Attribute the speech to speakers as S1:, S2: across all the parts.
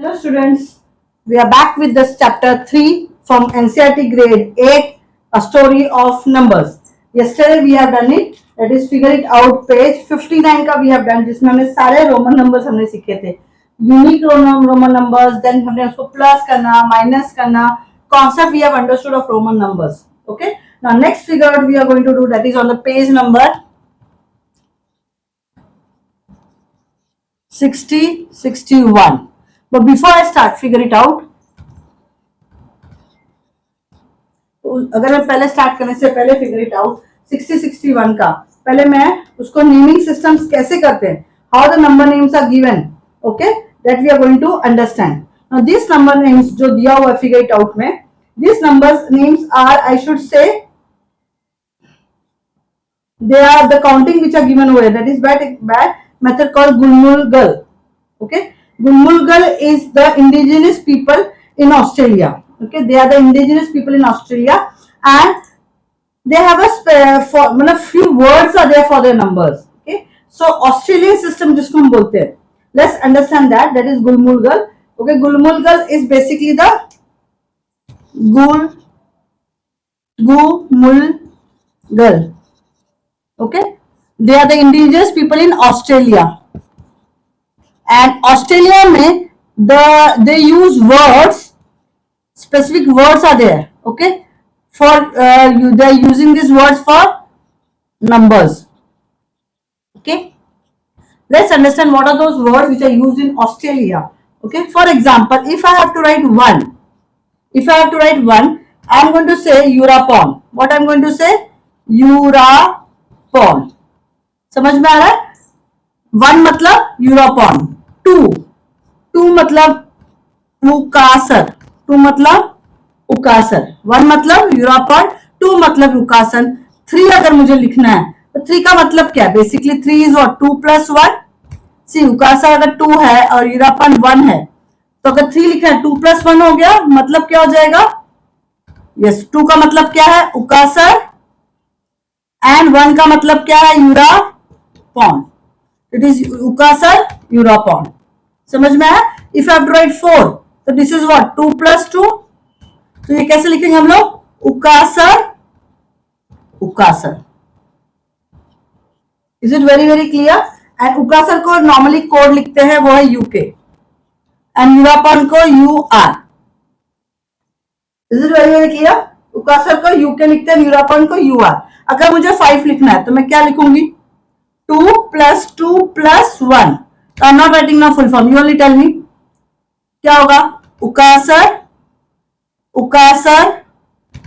S1: Hello students, we are back with this chapter 3 from NCERT grade 8, a story of numbers. Yesterday we have done it, that is figure it out page 59 का we have done, जिसमें हमने सारे Roman numbers हमने सीखे थे. Unique Roman numbers, then हमने उसको plus करना, माइनस करना, concept we have understood of Roman numbers. Okay, now next figure out we are going to do, that is on the page number 61. But before I start, figure it out. अगर मैं पहले start करने से पहले figure it out 60-61 का पहले मैं उसको नेमिंग सिस्टम्स कैसे करते हैं, how the number names are given, okay, that we are going to understand. Now this number names जो दिया हुआ है फिगर इट आउट में, this numbers names are, I should say, they are the counting which are given over here, that is by method called Gulmulgal. Okay, Gulmulgal is the indigenous people in Australia. Okay, they are the indigenous people in Australia and they have a few words are there for their numbers. Okay, so Australian system जिसको हम बोलते हैं, let's understand that is Gulmulgal. Okay, Gulmulgal is basically the Gulmulgal. Okay, they are the indigenous people in Australia and Australia में they use words, specific words are there. Okay, for they are using these words for numbers. Okay, let's understand what are those words which are used in Australia. Okay, for example, if I have to write one, I am going to say Eurapon. What I am going to say? Eurapon. समझ में आ रहा है? 1 मतलब यूरोपॉन, 2 मतलब उकासर, 1 मतलब यूरोपॉन, 2 मतलब उकासन. 3 अगर मुझे लिखना है तो 3 का मतलब क्या है? Basically 3 is what? 2 + 1. सी उकासर अगर 2 है और यूरोपॉन 1 है तो अगर 3 लिखना है 2 + 1 हो गया, मतलब क्या हो जाएगा? यस, 2 का मतलब क्या है? उकासर एंड 1 का मतलब क्या है? यूरोपॉन. इट इज उकासर यूरोपॉन. समझ में आया? If I have to write 4 तो दिस इज व्हाट? 2 + 2. तो ये कैसे लिखेंगे हम लोग? उकासर. Is it very very clear? And उकासर को नॉर्मली कोड लिखते हैं, वो है यूके, एंड यूरोपॉन को UR. Is it very very clear? उकासर को यूके लिखते हैं, यूरोपॉन को यूआर. अगर मुझे 5 लिखना है तो मैं क्या लिखूंगी? 2 + 2 + 1. I am not writing now full form, you only tell me क्या होगा? उकासर,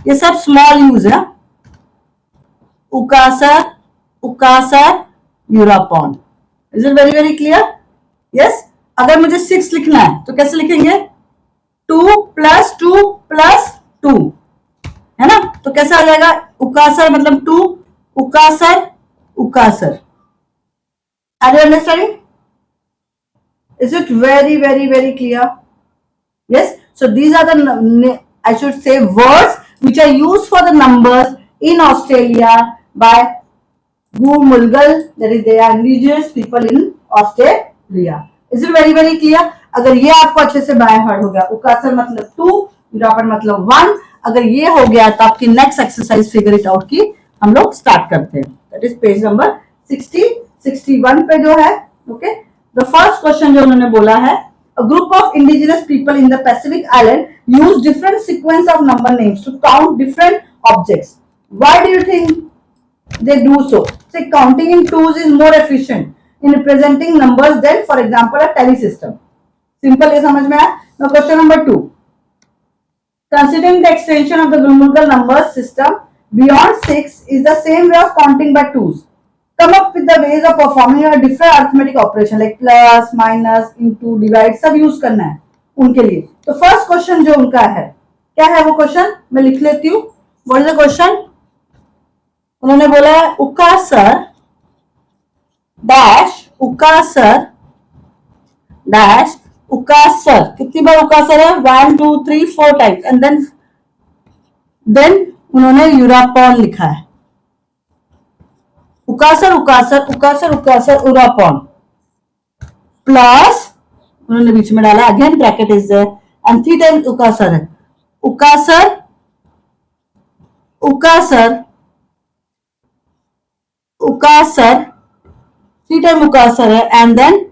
S1: ये सब स्मॉल यूज है. उकासर यूरोपॉन. Is it very very clear? Yes. अगर मुझे 6 लिखना है तो कैसे लिखेंगे? 2 + 2 + 2, है ना? तो कैसे आ जाएगा? उकासर मतलब 2, उकासर. Are you understanding? Is it very very very clear? Yes. So these are the, I should say, words which are used for the numbers in Australia by Gulmulgal, that is they are indigenous people in Australia. Is it very very clear? अगर ये आपको अच्छे से by heart हो गया, उकासर मतलब 2, यूरोपॉन मतलब 1, अगर ये हो गया तो आपकी next exercise figure it out की हम लोग स्टार्ट करते हैं. दैट इज पेज नंबर 61 पे जो है. ओके, द फर्स्ट क्वेश्चन जो उन्होंने बोला है, a group of indigenous people in the Pacific island use different sequence of number names to count different objects. Why do you think they do so? Say counting in twos is more efficient in representing numbers than for example a tally system. Simple, ये समझ में आया? Now question number 2, considering the extension of the Gulmulgal number system beyond 6 is the same way of counting by 2s. Come up with the ways of performing a different arithmetic operation like plus, minus, into, divide, सब use करना है उनके लिए. तो first question जो उनका है, क्या है वो क्वेश्चन? मैं लिख लेती हूँ. What is the question? उन्होंने बोला है उकासर डैश उकासर. कितनी बार उकासर है? 1 2 3 4 टाइम्स. एंड देन उन्होंने यूरोपॉन लिखा है. उकासर यूरोपॉन प्लस उन्होंने बीच में डाला, again bracket is there and 3 times उकासर है, उकासर उकासर उकासर 3 टाइम उकासर है एंड देन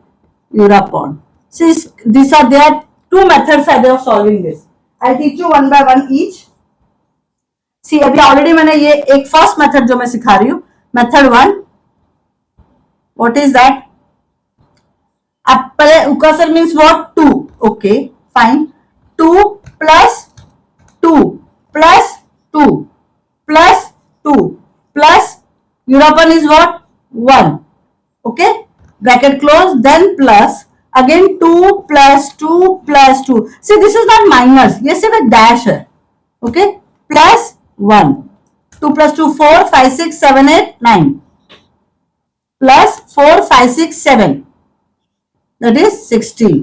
S1: यूरापॉन. See, these are there 2 methods are there of solving this. I'll teach you one by one each. See, अभी ऑलरेडी मैंने ये एक फर्स्ट मेथड जो मैं सिखा रही हूं, मेथड 1. What is that? अब पहले उकासर means what? 2. Okay fine. 2 plus 2 plus 2 plus 2 plus यूरोपन is what? 1. Okay, bracket close, then plus again 2 plus 2 plus 2. See, this is not minus, ये सिर्फ एक डैश है. Okay, plus 1. 2 plus 2 4 5 6 7 8 9 plus 4 5 6 7, that is 16.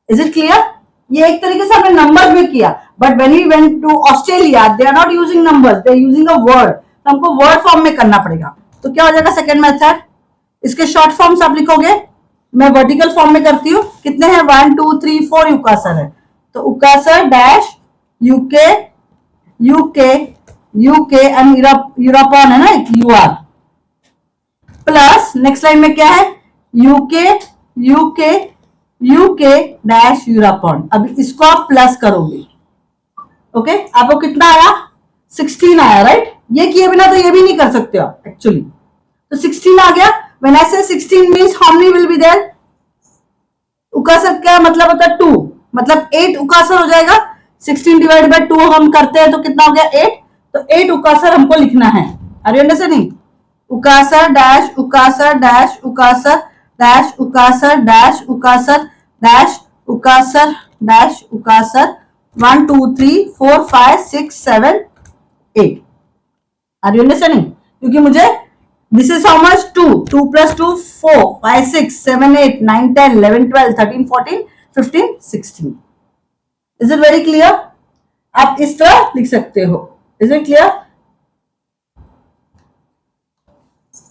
S1: Is it clear? ये एक तरीके से हमने नंबर्स में किया, but when we went to Australia they are not using numbers, they are using a word. तो हमको वर्ड फॉर्म में करना पड़ेगा. तो क्या हो जाएगा सेकेंड मेथड? इसके शॉर्ट फॉर्म्स आप लिखोगे, मैं वर्टिकल फॉर्म में करती हूँ. कितने हैं? 1 2 3 4 उकासर है, तो उकासर डैश यूके यूके यूके एंड यूरोपॉन है ना, एक यूआर प्लस नेक्स्ट लाइन में क्या है? यूके यूके यूके डैश यूरोपॉन. अब इसको आप प्लस करोगे. ओके, आपको कितना आया? 16 आया, राइट? ये किए बिना तो ये भी नहीं कर सकते आप एक्चुअली. तो 16 आ गया. When I say 16 means how many will be there? उकासर क्या मतलब होता है? 2, मतलब 8 उकासर हो जाएगा. 16 डिवाइड बाय 2 हम करते हैं तो कितना हो गया? 8. तो 8 उकासर हमको लिखना है. Are you understanding? उकासर डैश उकासर डैश उकासर डैश उकासर डैश उकासर डैश उकासर डैश उकासर 1 2 3 4 5 6 7 8. Are you understanding? क्योंकि मुझे this is how much? 2 2 plus 2 4 5 6 7 8 9 10 11 12 13 14 15 16. Is it very clear? आप इस तरह लिख सकते हो. Is it clear?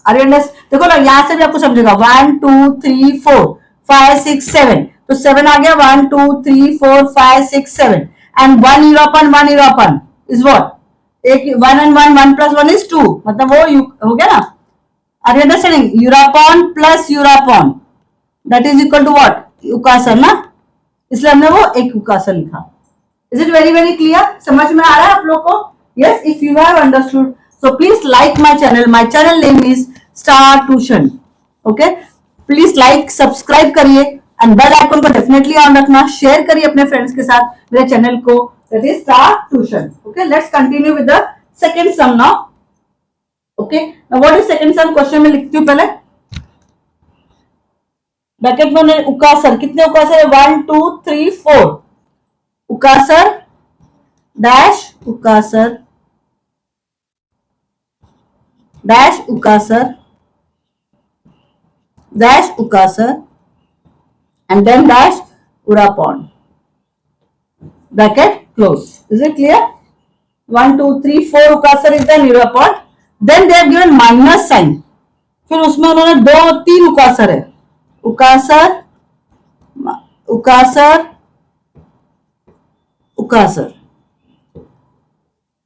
S1: Are you understand? देखो ना, यहां से भी आपको समझेगा. 1 2 3 4 5 6 7, तो 7 आ गया. 1 2 3 4 5 6 7 and 1 यूरोपन is what? एक 1 and 1 plus 1 is 2, मतलब वो हो गया ना. Are you understanding? यूरोपॉन प्लस यूरोपॉन that is equal to what? उकासर ना, इसलिए हमने वो एक उकासर लिखा. Is it very very clear? समझ में आ रहा है आप लोग को? Yes, if you have understood, so please like my channel. My channel name is Star Tuition. Okay, please like, subscribe करिए and बेल आइकन को डेफिनेटली ऑन रखना. शेयर करिए अपने फ्रेंड्स के साथ मेरे चैनल को, that is Star Tuition. Okay, let's continue with the second sum now. Okay, now what is second sum? Question में लिखती हूँ पहले. ब्रैकेट में उकासर, कितने उकासर है? 1 2 3 4 उकासर डैश उकासर डैश उकासर डैश उकासर and then dash यूरोपॉन. Bracket close. Is it clear? 1 2 3 4 उकासर is then यूरोपॉन. Then they have given minus sign. फिर उसमें उन्होंने 2 3 उकासर है. उकासर उकासर उकासर.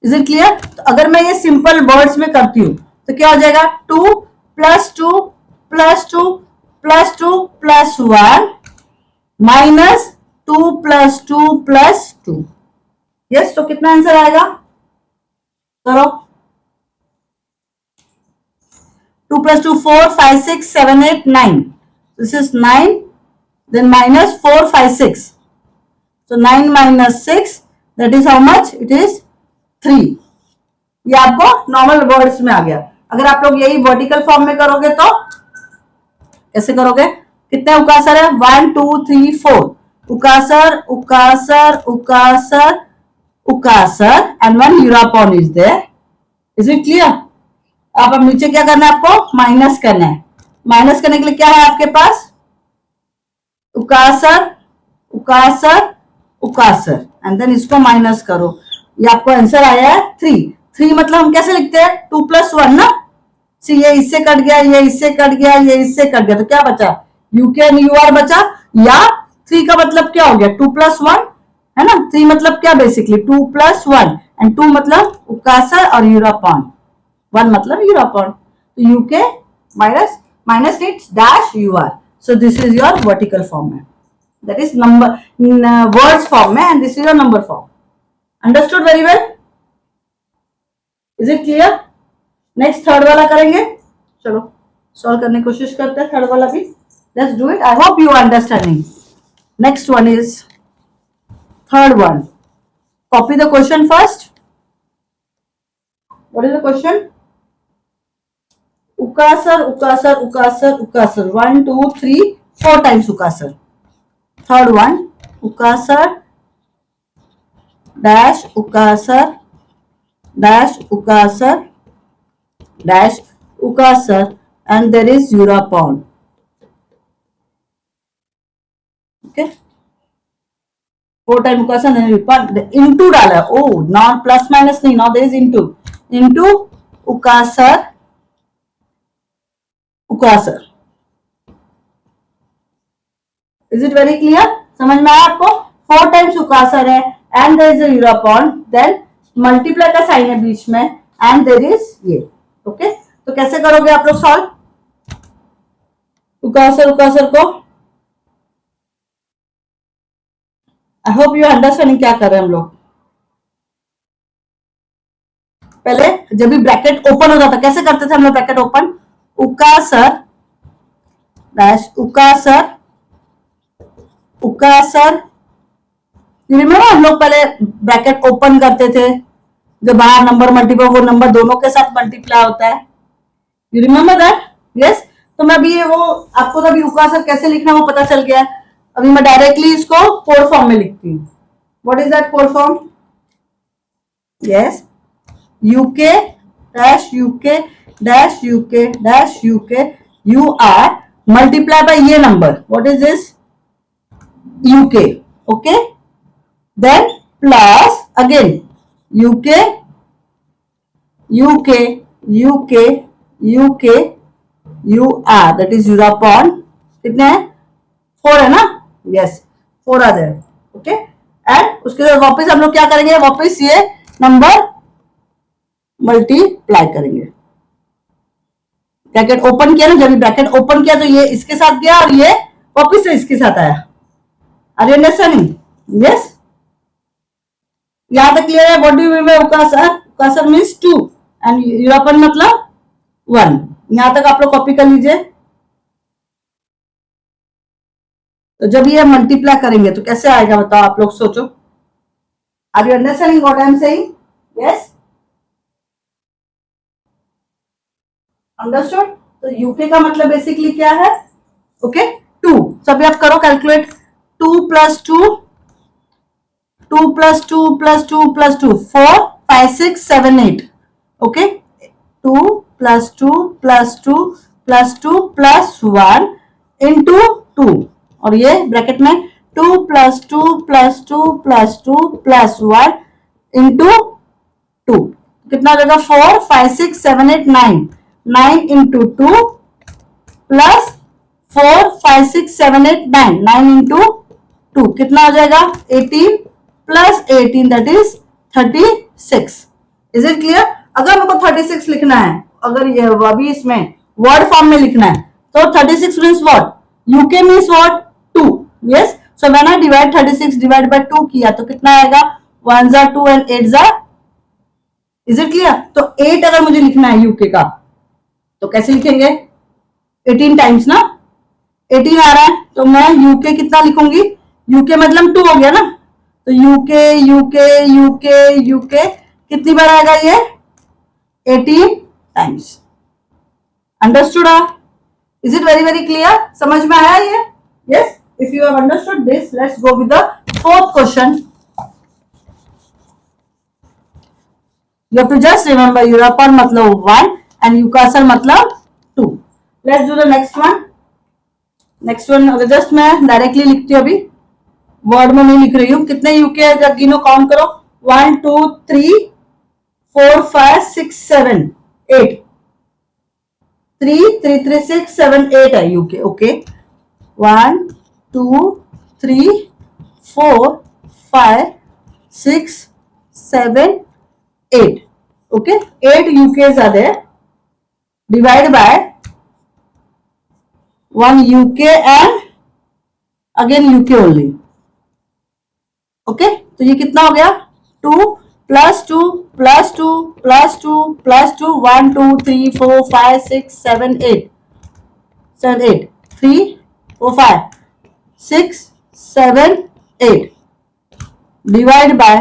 S1: Is it clear? तो अगर मैं ये सिंपल वर्ड्स में करती हूं तो क्या हो जाएगा? 2 plus 2 plus 2 plus 2 plus 1 minus 2 plus 2 plus 2. Yes, तो कितना आंसर आएगा? करो. 2 plus 2 4 5 6 7 8 9. This is 9, then minus 4 5 6. So 9 minus 6, that is how much? It is 3. ये आपको नॉर्मल वर्ड्स में आ गया. अगर आप लोग यही वर्टिकल फॉर्म में करोगे तो कैसे करोगे? कितने उकासर है? 1 2 3 4 उकासर उकासर उकासर उकासर and 1 यूरोपॉन is there. Is it clear? अब नीचे क्या करना है आपको? माइनस करना है. माइनस करने के लिए क्या है आपके पास? उकासर उकासर उकासर एंड देन इसको माइनस करो. ये आपको आंसर आया है 3. 3 मतलब हम कैसे लिखते हैं? 2 plus 1 ना. सी ये इससे कट गया, ये इससे कट गया, ये इससे कट गया, तो क्या बचा? यूके एंड यूआर बचा, या 3 का मतलब क्या हो गया, 2+1 है ना, 3 मतलब क्या बेसिकली 2+1 एंड 2 मतलब उकासर और यूरोपॉन, 1 मतलब यूरोपॉन, तो UK minus it dash ur, so this is your vertical form में, that is number words form में, and this is your number form. Understood very well? Is it clear? Next third वाला करेंगे, चलो solve करने की कोशिश करते हैं थर्ड वाला भी. Let's do it. I hope you are understanding. Next one is third one. Copy the question first. What is the question? Ukasar, ukasar, ukasar, ukasar. 1, 2, 3, 4 times ukasar. Third one, ukasar dash ukasar dash ukasar dash ukasar, and there is यूरोपॉन. Okay, 4 time ukasar and यूरोपॉन, into डाला, oh not plus minus नहीं, now there is into ukasar ukasar. Is it very clear? समझ में आया आपको? 4 times ukasar है and there is a यूरोपॉन, then multiply का sign है बीच में and there is ये. ओके, तो कैसे करोगे आप लोग सॉल्व ukasar को? आई होप यू अंडरस्टैंडिंग क्या कर रहे हैं हम लोग. पहले जब भी ब्रैकेट ओपन हो जाता कैसे करते थे हम लोग bracket open, ukasar dash ukasar ukasar. Remember हम लोग पहले ब्रैकेट ओपन करते थे, जो बाहर नंबर मल्टीपल वो नंबर दोनों के साथ मल्टीप्लाई होता है. You remember that? यस. तो मैं अभी वो आपको तो अभी ukasar कैसे लिखना वो पता चल गया है. अभी मैं डायरेक्टली इसको कोड फॉर्म में लिखती हूँ. What is that code form? Yes, यूके डैश यूके डैश यूके डैश यूके यू आर मल्टीप्लाई बाय ये नंबर. What is this? यूके. ओके, देन प्लस अगेन यूके यूके यूके यूके यू आर, दैट इज यूरोपॉन. कितने हैं? 4 है ना. यस, 4 आ जाए. ओके, एंड उसके बाद वापस हम लोग क्या करेंगे, वापस ये नंबर मल्टीप्लाई करेंगे. ब्रैकेट ओपन किया ना, जब ब्रैकेट ओपन किया तो ये इसके साथ गया और ये वापस से इसके साथ आया. Are you understanding? यस, यहां तक क्लियर है? What do you mean by ukasar? ukasar means 2 and यूरोपन मतलब 1. यहां तक आप लोग कॉपी कर लीजिए. तो जब ये मल्टीप्लाई करेंगे तो कैसे आएगा बताओ आप लोग, सोचो. Are you understanding what I am saying? Yes, understood. तो यूके का मतलब बेसिकली क्या है? ओके, 2. सभी आप करो कैलकुलेट. 2 + 2 2 + 2 + 2 + 2 4 5 6 7 8. ओके, 2 + 2 + 2 + 2 + 1 into 2, और ये ब्रैकेट में 2 + 2 + 2 + 2 + 1 into 2. कितना हो जाएगा? 4 5 6 7 8 9. 9 into 2 plus 4 5 6 7 8 9. 9 into 2 कितना हो जाएगा? 18 plus 18, that is 36. Is it clear? अगर हमको 36 लिखना है, अगर ये अभी इसमें वर्ड फॉर्म में लिखना है तो 36 means what? UK means what? 2. Yes. So when I divide 36 divided by 2 किया तो कितना आएगा? 1s are 2 and 8s are. Is it clear? तो 8 अगर मुझे लिखना है UK का तो कैसे लिखेंगे? 18 टाइम्स ना, 18 आ रहा है तो मैं यूके कितना लिखूंगी? यूके मतलब 2 हो गया ना, तो यूके यूके यूके यूके कितनी बार आएगा ये? 18 times. Understood? Is it very clear? समझ में आया ये? Yes. If you have understood this, let's go with the fourth question. You have to just remember यूरोपॉन मतलब 1 and ukasar मतलब 2. Let's do the next one. Next one अगर just मैं directly लिखती हूँ, अभी वर्ड में नहीं लिख रही हूँ. कितने यूके है जब गिनो, काउंट करो. 1 2 3 4 5 6 7 8. 3 3 3 6 7 8 है UK. Okay, 1 2 3 4 5 6 7 8. Okay, 8 UKs are there. Divide by 1 UK and again UK only. Okay, तो ये कितना हो गया? 2 plus 2 plus 2 plus 2 plus 2 1 2 3 4 5 6 7 8 7 8 3 4 5 6 7 8 divide by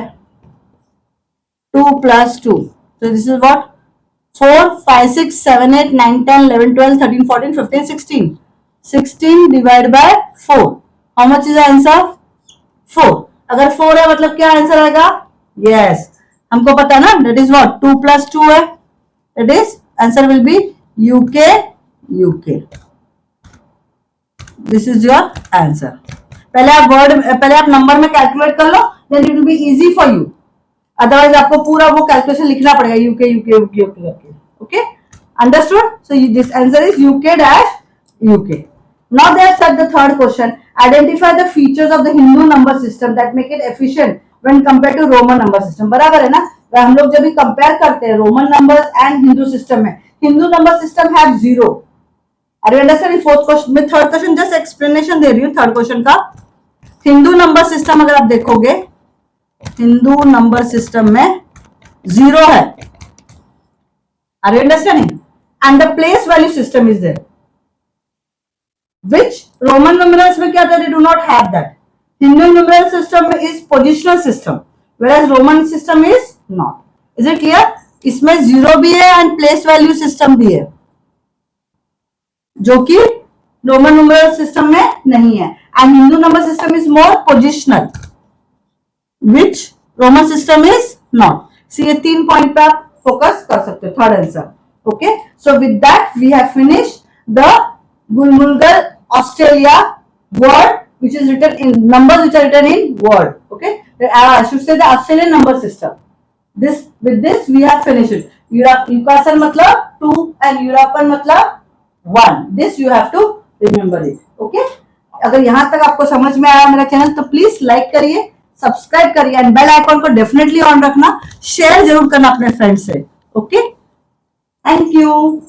S1: 2 plus 2. So this is what? 4 5 6 7 8 9 10 11 12 13 14 15 16. 16 divided by 4. How much is the answer? 4. अगर 4 है मतलब क्या answer आएगा? Yes, हमको पता ना, that is what? 2 plus 2 है, that is answer will be UK UK. This is your answer. पहले आप नंबर में कैलकुलेट कर लो, then it will be easy for you. Otherwise आपको पूरा वो कैलकुलेशन लिखना पड़ेगा UK UK UK UK. Okay, understood? So this answer is UK dash UK. Now they have said the third question. Identify the features of the Hindu number system that make it efficient when compared to Roman number system. बराबर है ना? हम लोग जब भी compare करते हैं Roman numbers and Hindu system में, Hindu number system have 0. Are you understanding? Fourth question में, थर्ड क्वेश्चन जस्ट एक्सप्लेनेशन दे रही हूँ थर्ड क्वेश्चन का. हिंदू नंबर सिस्टम अगर आप देखोगे, हिंदू नंबर सिस्टम में 0 है. Are you understanding? And the place value system is there. Which Roman numerals में क्या था? They do not have that. Hindu numeral system is positional system, whereas Roman system is not. Is it clear? इसमें 0 भी है and place value system भी है, जो कि रोमन न्यूमरल सिस्टम में नहीं है. And Hindu number system is more positional, which Roman system is not. See ये 3 पॉइंट पे आप फोकस कर सकते हो. Third answer. Okay, so with that we have finished the Gumulgal Australia word which is written in numbers which are written in word. Okay, I should say the Australian number system. With this we have finished it. Yukasan matlab 2 and European matlab 1. This you have to remember it. Okay, अगर यहाँ तक आपको समझ में आया मेरा channel तो please like करिए, सब्सक्राइब करिए एंड बेल आइकॉन को डेफिनेटली ऑन रखना. शेयर जरूर करना अपने फ्रेंड से. Okay, thank you.